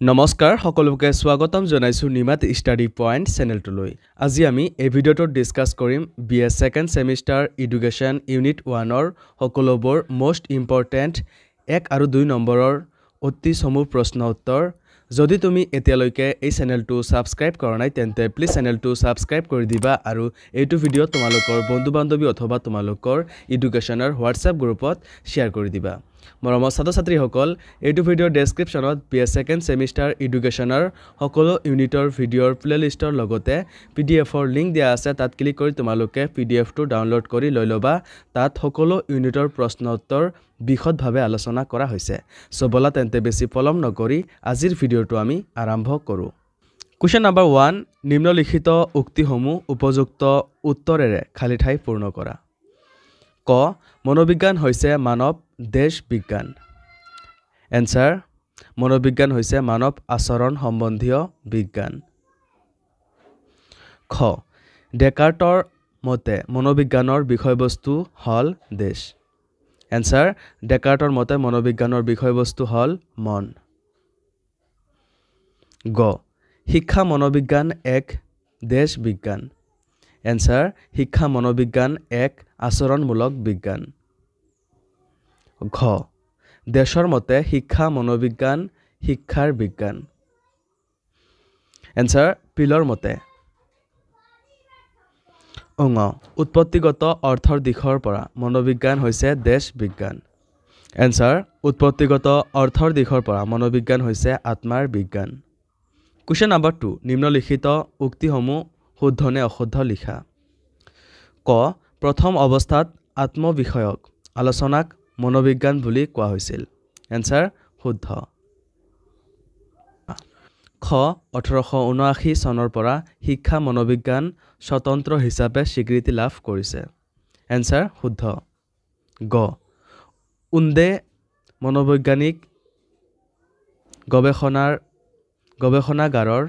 নমস্কাৰ সকলোকে স্বাগতম জনাইছো নিমাত ষ্টাডি পইণ্ট চেনেলটোলৈ আজি আমি এই ভিডিঅ'টোত ডিসকাস কৰিম বিএ সেকেন্ড সেমিস্টাৰ এডুকেশ্যন ইউনিট 1ৰ সকলোবোৰ মোস্ট ইম্পৰ্টেন্ট 1 আৰু 2 নম্বৰৰ অতি সমূহ প্ৰশ্ন উত্তৰ যদি তুমি এতিয়ালৈকে এই চেনেলটো সাবস্ক্ৰাইব কৰা নাই তেন্তে প্লিজ চেনেলটো সাবস্ক্ৰাইব কৰি দিবা আৰু এইটো ভিডিঅ' তোমালোকৰ বন্ধু-বান্ধৱী অথবা তোমালোকৰ এডুকেশ্যনৰ হোৱাটছআপ গ্ৰুপত শ্বেয়াৰ কৰি দিবা মৰমৰ ছাত্ৰ-ছাত্ৰীসকল এইটো ভিডিঅ'ৰ ডেসক্ৰিপশ্যনত বিএ সেকেন্ড সেমিস্টাৰ এডুকেশ্যনৰ সকলো ইউনিটৰ ভিডিঅ'ৰ প্লেলিষ্টৰ লগতে পিডিএফৰ লিংক দিয়া আছে তাত ক্লিক কৰি তোমালোকে পিডিএফটো ডাউনলোড কৰি লৈ ল'বা তাত সকলো ইউনিটৰ প্ৰশ্ন উত্তৰ বিশদভাৱে আলোচনা কৰা হৈছে সো বলা তেন্তে বেছি পলম নকৰি আজিৰ ভিডিঅ'টো আমি আৰম্ভ কৰোঁ কোৱেশ্চন নম্বৰ 1 নিম্নলিখিত উক্তিসমূহ উপযুক্ত উত্তৰেৰে খালি ঠাই পূৰ্ণ কৰা ক মনোবিজ্ঞান হৈছে মানৱ দেশ বিজ্ঞান এনসাৰ মনোবিজ্ঞান হৈছে মানৱ আচৰণ সম্বন্ধীয় বিজ্ঞান খ ডেকাৰ্টৰ মতে মনোবিজ্ঞানৰ বিষয়বস্তু হল দেশ এনসাৰ ডেকাৰ্টৰ মতে মনোবিজ্ঞানৰ বিষয়বস্তু হল মন গ শিক্ষা মনোবিজ্ঞান এক দেশ বিজ্ঞান এনসাৰ শিক্ষা মনোবিজ্ঞান এক আচৰণমূলক বিজ্ঞান ঘ দেশৰ মতে শিক্ষা মনোবিজ্ঞান শিক্ষাৰ বিজ্ঞান এনসাৰ পিলৰ মতে অঙ উৎপত্তিগত অৰ্থৰ দিশৰ পৰা মনোবিজ্ঞান হৈছে দেশ বিজ্ঞান এনসাৰ উৎপত্তিগত অৰ্থৰ দিশৰ পৰা মনোবিজ্ঞান হৈছে আত্মাৰ বিজ্ঞান কোৱেশ্চন নম্বৰ 2 নিম্নলিখিত উক্তিসমূহ শুদ্ধ নে অশুদ্ধ লিখা ক প্ৰথম অৱস্থাত আত্মবিষয়ক আলোচনাক মনোবিজ্ঞান বুলি কোৱা হৈছিল এনসাৰ শুদ্ধ খ 1879 চনৰ পৰা শিক্ষা মনোবিজ্ঞান স্বতন্ত্ৰ হিচাপে স্বীকৃতি লাভ কৰিছে এনসাৰ শুদ্ধ গ উন্দে মনোবৈজ্ঞানিক গৱেষণাগাৰৰ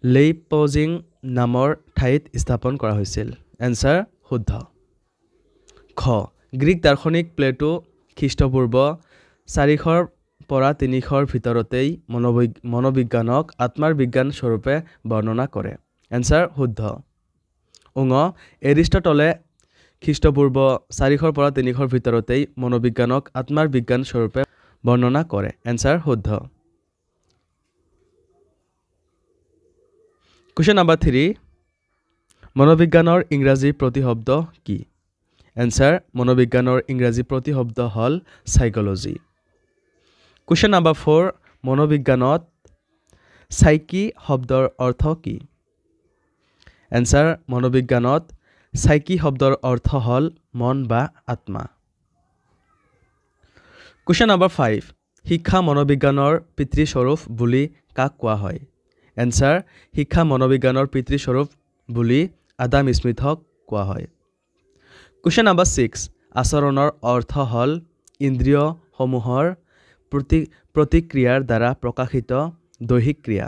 লেইপজিং নামৰ ঠাইত স্থাপন কৰা হৈছিল এনসাৰ শুদ্ধ খ গ্ৰীক দাৰ্শনিক প্লেটো খ্ৰীষ্টপূৰ্ব 400 পৰা 300 ভিতৰতেই মনোবিজ্ঞানক আত্মাৰ বিজ্ঞান স্বৰূপে বৰ্ণনা কৰে এনসাৰ শুদ্ধ উঙ এৰিষ্টটলে খ্ৰীষ্টপূৰ্ব 400 পৰা 300 ভিতৰতেই মনোবিজ্ঞানক আত্মাৰ বিজ্ঞান স্বৰূপে বৰ্ণনা কৰে এনসাৰ শুদ্ধ কোৱেশ্চন নম্বৰ 3 মনোবিজ্ঞানৰ ইংৰাজী প্ৰতিশব্দ কি এনসাৰ মনোবিজ্ঞানৰ ইংৰাজী প্ৰতিশব্দ হল সাইকোলজি কোৱেশ্চন নম্বৰ 4 মনোবিজ্ঞানত সাইকি শব্দৰ অৰ্থ কি এনসাৰ মনোবিজ্ঞানত সাইকি শব্দৰ অৰ্থ হল মন বা আত্মা কোৱেশ্চন নম্বৰ 5 শিক্ষা মনোবিজ্ঞানৰ পিতৃস্বৰূপ বুলি কাক কোৱা হয় এনসাৰ শিক্ষা মনোবিজ্ঞানৰ পিতৃস্বৰূপ বুলি আদাম স্মিথক কোৱা হয় কোৱেশ্চন নম্বৰ 6 আচৰণৰ অৰ্থ হল ইন্দ্ৰিয় সমূহৰ প্ৰতিক্ৰিয়াৰ দ্বাৰা প্ৰকাশিত দৈহিক ক্ৰিয়া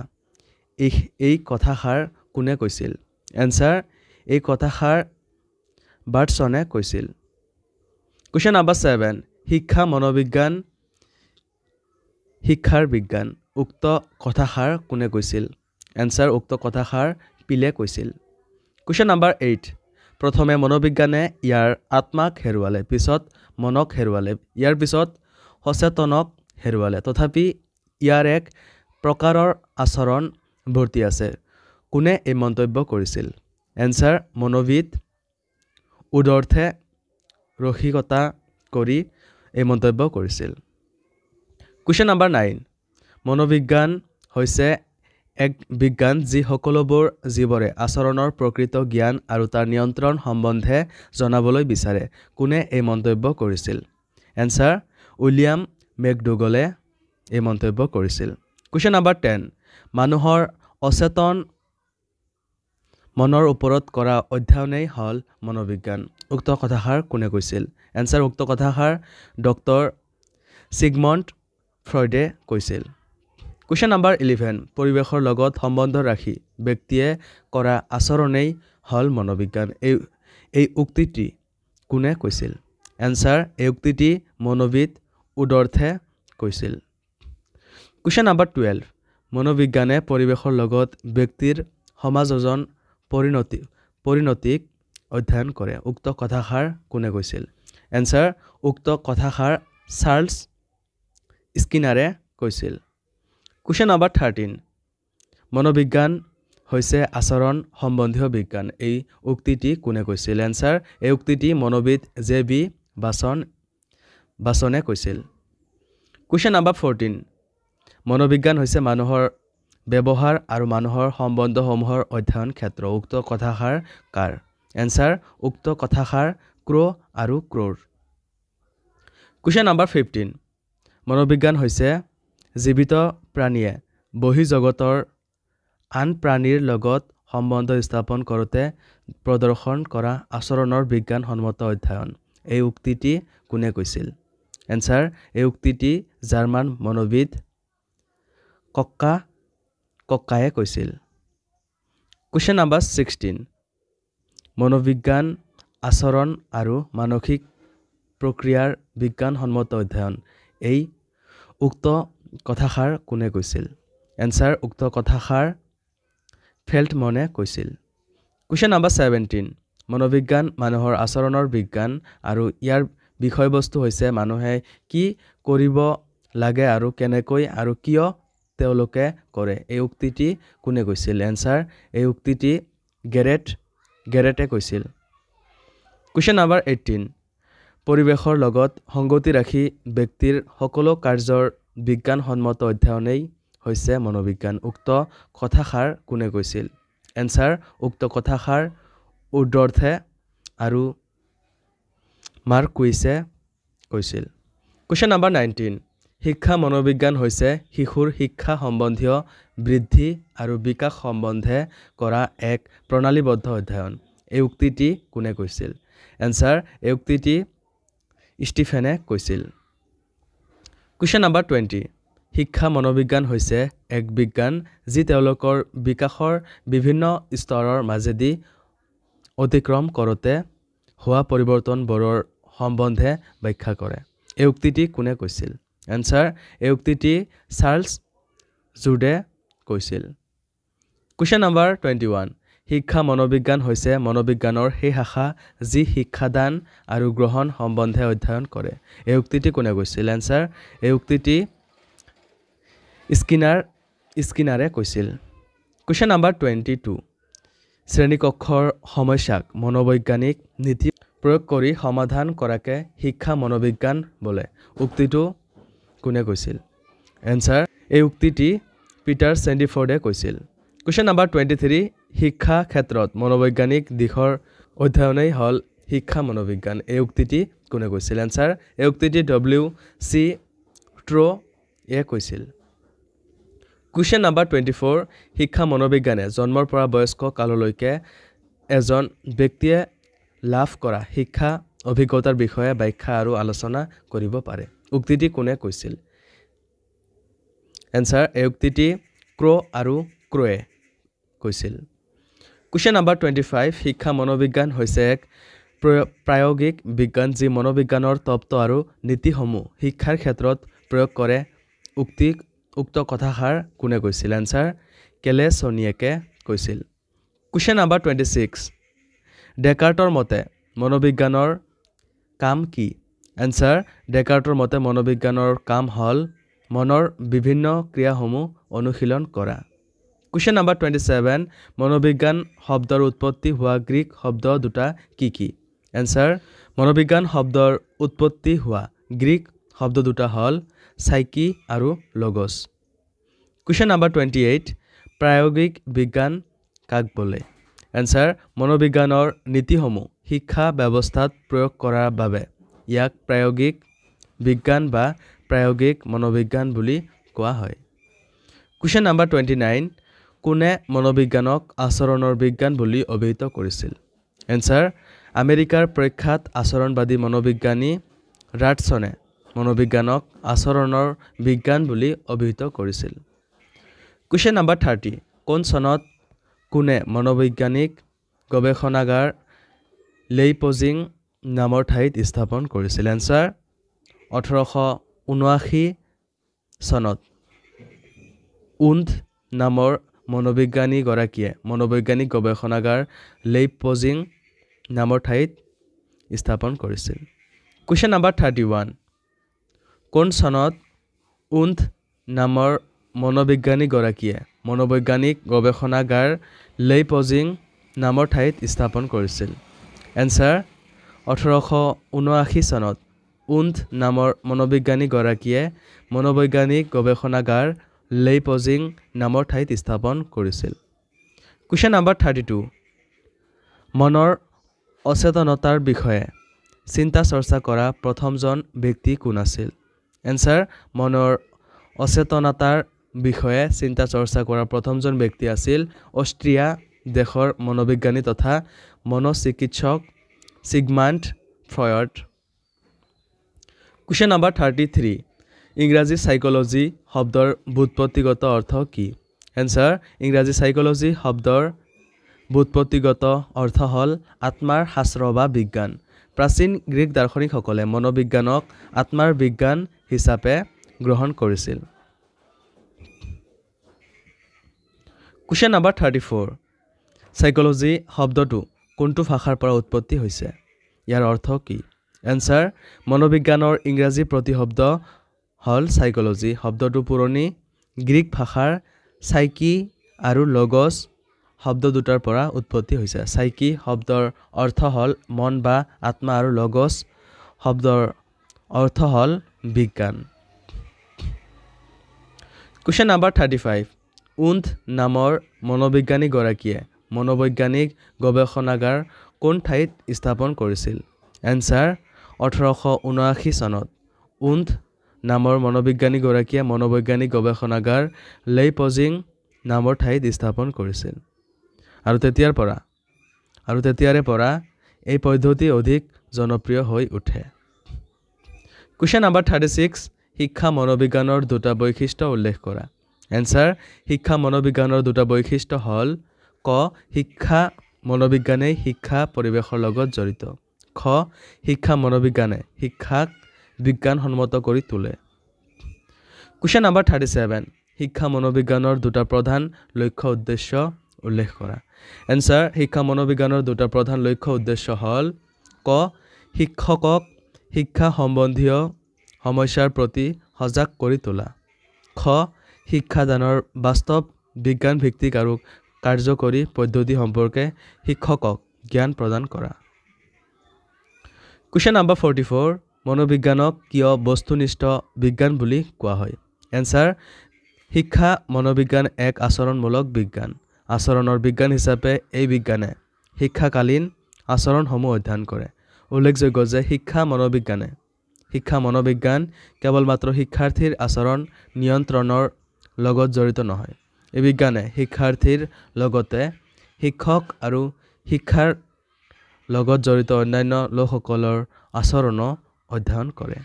এই কথাষাৰ কোনে কৈছিল এনসাৰ এই কথাষাৰ বাৰ্টছনে কৈছিল কোৱেশ্চন নম্বৰ 7 শিক্ষা মনোবিজ্ঞান শিক্ষাৰ বিজ্ঞান উক্ত কথাষাৰ কোনে কৈছিল এনসাৰ উক্ত কথাষাৰ পিলে কৈছিল কোৱেশ্চন নম্বৰ 8 প্ৰথমে মনোবিজ্ঞানে ইয়াৰ আত্মাক হেৰুৱালে পিছত মনক হেৰুৱালে ইয়াৰ পিছত সচেতনক হেৰুৱালে তথাপি ইয়াৰ এক প্ৰকাৰৰ আচৰণ ভৰ্তি আছে কোনে এই মন্তব্য কৰিছিল এনসাৰ মনোবিদ উদৰ্থে ৰসিকতা কৰি এই মন্তব্য কৰিছিল কোৱেশ্চন নম্বৰ 9 মনোবিজ্ঞান হৈছে এক বিজ্ঞান যি সকলোবোৰ জীৱৰে আচৰণৰ প্ৰকৃত জ্ঞান আৰু তাৰ নিয়ন্ত্ৰণ সম্বন্ধে জনাবলৈ বিচাৰে কোনে এই মন্তব্য কৰিছিল এনসাৰ উইলিয়াম মেকডুগলে এই মন্তব্য কৰিছিল কোৱেশ্চন নম্বৰ 10 মানুহৰ অচেতন মনৰ ওপৰত কৰা অধ্যয়নেই হল মনোবিজ্ঞান উক্ত কথাষাৰ কোনে কৈছিল এনসাৰ উক্ত কথাষাৰ ডক্টৰ সিগমণ্ড ফ্ৰয়ডে কৈছিল কোৱেশ্চন নম্বৰ 11 পৰিৱেশৰ লগত সম্বন্ধ ৰাখি ব্যক্তিয়ে কৰা আচৰণেই হল মনোবিজ্ঞান এই উক্তিটি কোনে কৈছিল এনসাৰ এই উক্তিটি মনোবিদ উদৰ্থে কৈছিল কুৱেশ্যন নম্বৰ 12 মনোবিজ্ঞানে পৰিৱেশৰ লগত ব্যক্তিৰ সমাযোজন পৰিণতিক অধ্যয়ন কৰে উক্ত কথাষাৰ কোনে কৈছিল এনসাৰ উক্ত কথাষাৰ চাৰ্লছ স্কিনাৰে কৈছিল কুৱেশ্যন নম্বৰ 13 মনোবিজ্ঞান হৈছে আচৰণ সম্বন্ধীয় বিজ্ঞান এই উক্তিটি কোনে কৈছিল এনসাৰ এই উক্তিটি মনোবিদ জে.বি. বাচনে কৈছিল কুৱেশ্যন নম্বৰ 14 মনোবিজ্ঞান হৈছে মানুহৰ ব্যৱহাৰ আৰু মানুহৰ সম্বন্ধসমূহৰ অধ্যয়ন ক্ষেত্ৰ উক্ত কথাষাৰ কাৰ এনসাৰ উক্ত কথাষাৰ ক্ৰ আৰু ক্ৰৰ কুৱেশ্যন নম্বৰ 15 মনোবিজ্ঞান হৈছে জীৱিত প্ৰাণীয়ে বহিঃজগতৰ আন প্ৰাণীৰ লগত সম্বন্ধ স্থাপন কৰোঁতে প্ৰদৰ্শন কৰা আচৰণৰ বিজ্ঞানসন্মত অধ্যয়ন এই উক্তিটি কোনে কৈছিল এনসাৰ এই উক্তিটি জাৰ্মান মনোবিদ কক্কায়ে কৈছিল কুৱেশ্যন নম্বৰ 16 মনোবিজ্ঞান আচৰণ আৰু মানসিক প্ৰক্ৰিয়াৰ বিজ্ঞানসন্মত অধ্যয়ন এই উক্ত কথাষাৰ কোনে কৈছিল এনসাৰ উক্ত কথাষাৰ ফেল্টমনে কৈছিল কুৱেশ্যন নম্বৰ 17 মনোবিজ্ঞান মানুহৰ আচৰণৰ বিজ্ঞান আৰু ইয়াৰ বিষয়বস্তু হৈছে মানুহে কি কৰিব লাগে আৰু কেনেকৈ আৰু কিয় তেওঁলোকে কৰে এই উক্তিটি কোনে কৈছিল এনসাৰ এই উক্তিটি গেৰেটে কৈছিল কুৱেশ্যন নম্বৰ 18 পৰিৱেশৰ লগত সংগতি ৰাখি ব্যক্তিৰ সকলো কাৰ্যৰ বিজ্ঞানসন্মত অধ্যয়নেই হৈছে মনোবিজ্ঞান উক্ত কথাষাৰ কোনে কৈছিল এনসাৰ উক্ত কথাষাৰ উডৰ্থে আৰু মাৰ্কুইছে কৈছিল কুৱেশ্যন নম্বৰ 19 শিক্ষা মনোবিজ্ঞান হৈছে শিশুৰ শিক্ষা সম্বন্ধীয় বৃদ্ধি আৰু বিকাশ সম্বন্ধে কৰা এক প্ৰণালীবদ্ধ অধ্যয়ন এই উক্তিটি কোনে কৈছিল এনসাৰ এই উক্তিটি ষ্টিফেনে কৈছিল কুৱেশ্যন নম্বৰ 20 শিক্ষা মনোবিজ্ঞান হৈছে এক বিজ্ঞান যি তেওঁলোকৰ বিকাশৰ বিভিন্ন স্তৰৰ মাজেদি অতিক্ৰম কৰোঁতে হোৱা পৰিৱৰ্তনবোৰৰ সম্বন্ধে ব্যাখ্যা কৰে এই উক্তিটি কোনে কৈছিল এনসাৰ এই উক্তিটি চাৰ্লছ জুডে কৈছিল কুৱেশ্যন নম্বৰ 21 শিক্ষা মনোবিজ্ঞান হৈছে মনোবিজ্ঞানৰ সেই শাখা যি শিক্ষাদান আৰু গ্ৰহণ সম্বন্ধে অধ্যয়ন কৰে এই উক্তিটি কোনে কৈছিল এনসাৰ এই উক্তিটি স্কিনাৰে কৈছিল কুৱেশ্যন নম্বৰ 22 শ্ৰেণীকক্ষৰ সমস্যাক মনোবৈজ্ঞানিক নীতি প্ৰয়োগ কৰি সমাধান কৰাকে শিক্ষা মনোবিজ্ঞান বোলে উক্তিটো কোনে কৈছিল এনসাৰ এই উক্তিটি পিটাৰ চেণ্ডিফৰ্ডে কৈছিল কুৱেশ্যন নম্বৰ 23 শিক্ষা ক্ষেত্ৰত মনোবৈজ্ঞানিক দিশৰ অধ্যয়নেই হ'ল শিক্ষা মনোবিজ্ঞান এই উক্তিটি কোনে কৈছিল এনসাৰ এই উক্তিটি W.C. ট্ৰ'য়ে কৈছিল কুৱেশ্যন নম্বৰ 24 শিক্ষা মনোবিজ্ঞানে জন্মৰ পৰা বয়স্ক কাললৈকে এজন ব্যক্তিয়ে লাভ কৰা শিক্ষা অভিজ্ঞতাৰ বিষয়ে ব্যাখ্যা আৰু আলোচনা কৰিব পাৰে উক্তিটি কোনে কৈছিল এনসাৰ এই উক্তিটি আৰু ক্ৰ'য়ে কৈছিল কুৱেশ্যন নম্বৰ 25 শিক্ষা মনোবিজ্ঞান হৈছে এক প্ৰায়োগিক বিজ্ঞান যি মনোবিজ্ঞানৰ তত্ত্ব আৰু নীতিসমূহ শিক্ষাৰ ক্ষেত্ৰত প্ৰয়োগ কৰে উক্ত কথাষাৰ কোনে কৈছিল এনসাৰ কেলেছনিয়েকে কৈছিল কুৱেশ্যন নম্বৰ 26 ডেকাৰ্টৰ মতে মনোবিজ্ঞানৰ কাম কি এনসাৰ ডেকাৰ্টৰ মতে মনোবিজ্ঞানৰ কাম হ'ল মনৰ বিভিন্ন ক্ৰিয়াসমূহ অনুশীলন কৰা কুৱেশ্যন নম্বৰ 27 মনোবিজ্ঞান শব্দৰ উৎপত্তি হোৱা গ্ৰীক শব্দ দুটা কি এনসাৰ মনোবিজ্ঞান শব্দৰ উৎপত্তি হোৱা গ্ৰীক শব্দ দুটা হ'ল সাইকি আৰু লগছ কুৱেশ্যন নম্বৰ 28 প্ৰায়োগিক বিজ্ঞান কাক বোলে এনসাৰ মনোবিজ্ঞানৰ নীতিসমূহ শিক্ষা ব্যৱস্থাত প্ৰয়োগ কৰাৰ বাবে ইয়াক প্ৰায়োগিক বিজ্ঞান বা প্ৰায়োগিক মনোবিজ্ঞান বুলি কোৱা হয় কুৱেশ্যন নম্বৰ 29 কোনে মনোবিজ্ঞানক আচৰণৰ বিজ্ঞান বুলি অভিহিত কৰিছিল এনসাৰ আমেৰিকাৰ প্ৰখ্যাত আচৰণবাদী মনোবিজ্ঞানী ৰাটছনে মনোবিজ্ঞানক আচৰণৰ বিজ্ঞান বুলি অভিহিত কৰিছিল কুৱেশ্যন নম্বৰ 30 কোন চনত কোনে মনোবৈজ্ঞানিক গৱেষণাগাৰ লেইপজিং নামৰ ঠাইত স্থাপন কৰিছিল এনসাৰ 1879 চনত উন্থ নামৰ মনোবৈজ্ঞানিক গৱেষণাগাৰ লেইপজিং নামৰ ঠাইত স্থাপন কৰিছিল কুৱেশ্যন নম্বৰ 31 কোন চনত উন্থ নামৰ মনোবৈজ্ঞানিক গৱেষণাগাৰ লেইপজিং নামৰ ঠাইত স্থাপন কৰিছিল এনসাৰ 1879 চনত উন্থ নামৰ মনোবৈজ্ঞানিক গৱেষণাগাৰ লেইপজিং নামৰ ঠাইত স্থাপন কৰিছিল কুৱেশ্যন নম্বৰ 32 মনৰ অচেতনতাৰ বিষয়ে চিন্তা চৰ্চা কৰা প্ৰথমজন ব্যক্তি কোন আছিল এনসাৰ মনৰ অচেতনতাৰ বিষয়ে চিন্তা চৰ্চা কৰা প্ৰথমজন ব্যক্তি আছিল অষ্ট্ৰিয়া দেশৰ মনোবিজ্ঞানী তথা মনোচিকিৎসক সিগমাণ্ড ফ্ৰয়ড কুৱেশ্যন নম্বৰ 33 ইংৰাজী সাইকোলজি শব্দৰ ব্যুৎপত্তিগত অৰ্থ কি এনসাৰ ইংৰাজী সাইকোলজি শব্দৰ ব্যুৎপত্তিগত অৰ্থ হল আত্মাৰ শাস্ত্ৰ বা বিজ্ঞান প্ৰাচীন গ্ৰীক দাৰ্শনিকসকলে মনোবিজ্ঞানক আত্মাৰ বিজ্ঞান হিচাপে গ্ৰহণ কৰিছিল কুৱেশ্যন নম্বৰ 34 সাইকোলজি শব্দটো কোনটো ভাষাৰ পৰা উৎপত্তি হৈছে ইয়াৰ অৰ্থ কি এনসাৰ মনোবিজ্ঞানৰ ইংৰাজী প্ৰতিশব্দ হল সাইকোলজি শব্দটো পুৰণি গ্ৰীক ভাষাৰ সাইকি আৰু লগছ শব্দ দুটাৰ পৰা উৎপত্তি হৈছে সাইকি শব্দৰ অৰ্থ হল মন বা আত্মা আৰু লগছ শব্দৰ অৰ্থ হল বিজ্ঞান কুৱেশ্যন নম্বৰ 35 উন্থ নামৰ মনোবৈজ্ঞানিক গৱেষণাগাৰ কোন ঠাইত স্থাপন কৰিছিল এনসাৰ 1879 চনত উন্থ নামৰ মনোবৈজ্ঞানিক গৱেষণাগাৰ লেইপজিং নামৰ ঠাইত স্থাপন কৰিছিল আৰু তেতিয়াৰে পৰা এই পদ্ধতি অধিক জনপ্ৰিয় হৈ উঠে কুৱেশ্যন নম্বৰ 36 শিক্ষা মনোবিজ্ঞানৰ দুটা বৈশিষ্ট্য উল্লেখ কৰা এনসাৰ শিক্ষা মনোবিজ্ঞানৰ দুটা বৈশিষ্ট্য হল ক শিক্ষা মনোবিজ্ঞানে শিক্ষা পৰিৱেশৰ লগত জড়িত খ শিক্ষা মনোবিজ্ঞানে শিক্ষাক বিজ্ঞানসন্মত কৰি তোলে কুৱেশ্যন নম্বৰ 37 শিক্ষা মনোবিজ্ঞানৰ দুটা প্ৰধান লক্ষ্য উদ্দেশ্য উল্লেখ কৰা এনসাৰ শিক্ষা মনোবিজ্ঞানৰ দুটা প্ৰধান লক্ষ্য উদ্দেশ্য হল ক শিক্ষকক শিক্ষা সম্বন্ধীয় সমস্যাৰ প্ৰতি সজাগ কৰি তোলা খ শিক্ষাদানৰ বাস্তৱ বিজ্ঞান ভিত্তিক আৰু কাৰ্যকৰী পদ্ধতি সম্পৰ্কে শিক্ষকক জ্ঞান প্ৰদান কৰা কুৱেশ্যন নম্বৰ 44 মনোবিজ্ঞানক কিয় বস্তুনিষ্ঠ বিজ্ঞান বুলি কোৱা হয় এনসাৰ শিক্ষা মনোবিজ্ঞান এক আচৰণমূলক বিজ্ঞান আচৰণৰ বিজ্ঞান হিচাপে এই বিজ্ঞানে শিক্ষাকালীন আচৰণসমূহ অধ্যয়ন কৰে উল্লেখযোগ্য যে শিক্ষা মনোবিজ্ঞান কেৱল মাত্ৰ শিক্ষাৰ্থীৰ আচৰণ নিয়ন্ত্ৰণৰ লগত জড়িত নহয় এই বিজ্ঞানে শিক্ষাৰ্থীৰ লগতে শিক্ষক আৰু শিক্ষাৰ লগত জড়িত অন্যান্য লোকসকলৰ আচৰণো অধ্যয়ন কৰে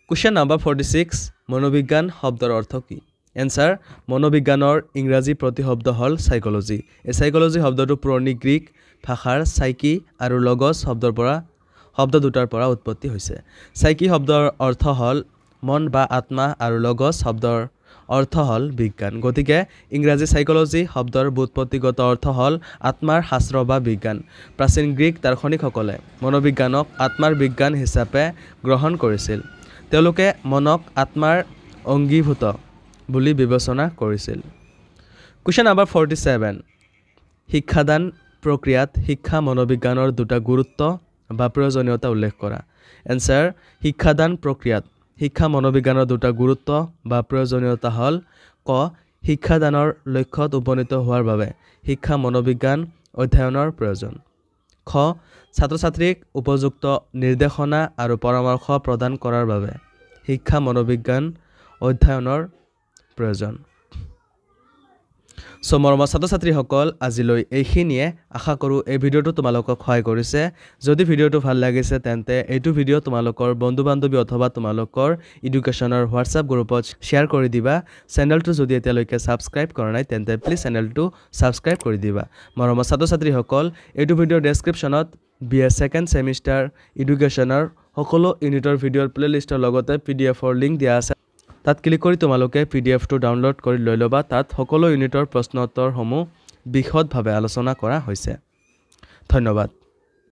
কুৱেশ্যন নম্বৰ 46 মনোবিজ্ঞান শব্দৰ অৰ্থ কি এনসাৰ মনোবিজ্ঞানৰ ইংৰাজী প্ৰতিশব্দ হল সাইকোলজি এই সাইকোলজি শব্দটো পুৰণি গ্ৰীক ভাষাৰ সাইকি আৰু লগছ শব্দ দুটাৰ পৰা উৎপত্তি হৈছে সাইকি শব্দৰ অৰ্থ হল মন বা আত্মা আৰু লগছ শব্দৰ অৰ্থ হল বিজ্ঞান গতিকে ইংৰাজী সাইকোলজি শব্দৰ ব্যুৎপত্তিগত অৰ্থ হল আত্মাৰ শাস্ত্ৰ বা বিজ্ঞান প্ৰাচীন গ্ৰীক দাৰ্শনিকসকলে মনোবিজ্ঞানক আত্মাৰ বিজ্ঞান হিচাপে গ্ৰহণ কৰিছিল তেওঁলোকে মনক আত্মাৰ অংগীভূত বুলি বিবেচনা কৰিছিল কুৱেশ্যন নম্বৰ 47 শিক্ষাদান প্ৰক্ৰিয়াত শিক্ষা মনোবিজ্ঞানৰ দুটা গুৰুত্ব বা প্ৰয়োজনীয়তা উল্লেখ কৰা এনসাৰ শিক্ষাদান প্ৰক্ৰিয়াত শিক্ষা মনোবিজ্ঞানৰ দুটা গুৰুত্ব বা প্ৰয়োজনীয়তা হল ক শিক্ষাদানৰ লক্ষ্যত উপনীত হোৱাৰ বাবে শিক্ষা মনোবিজ্ঞান অধ্যয়নৰ প্ৰয়োজন খ ছাত্ৰ ছাত্ৰীক উপযুক্ত নিৰ্দেশনা আৰু পৰামৰ্শ প্ৰদান কৰাৰ বাবে শিক্ষা মনোবিজ্ঞান অধ্যয়নৰ প্ৰয়োজন মৰমৰ ছাত্ৰ ছাত্ৰীসকল আজিলৈ এইখিনিয়ে আশা কৰোঁ এই ভিডিঅ'টো তোমালোকক সহায় কৰিছে যদি ভিডিঅ'টো ভাল লাগিছে তেন্তে এইটো ভিডিঅ' তোমালোকৰ বন্ধু বান্ধৱী অথবা তোমালোকৰ এডুকেশ্যনৰ হোৱাটছআপ গ্ৰুপত শ্বেয়াৰ কৰি দিবা চেনেলটো যদি এতিয়ালৈকে ছাবস্ক্ৰাইব কৰা নাই তেন্তে প্লিজ চেনেলটো ছাবস্ক্ৰাইব কৰি দিবা মৰমৰ ছাত্ৰ ছাত্ৰীসকল এইটো ভিডিঅ'ৰ ডেছক্ৰিপশ্যনত BA ছেকেণ্ড ছেমিষ্টাৰ এডুকেশ্যনৰ সকলো ইউনিটৰ ভিডিঅ'ৰ প্লেলিষ্টৰ লগতে PDF লিংক দিয়া আছে তাত ক্লিক কৰি তোমালোকে পিডিএফটো ডাউনলোড কৰি লৈ ল'বা তাত সকলো ইউনিটৰ প্ৰশ্ন উত্তৰসমূহ বিশদভাৱে আলোচনা কৰা হৈছে ধন্যবাদ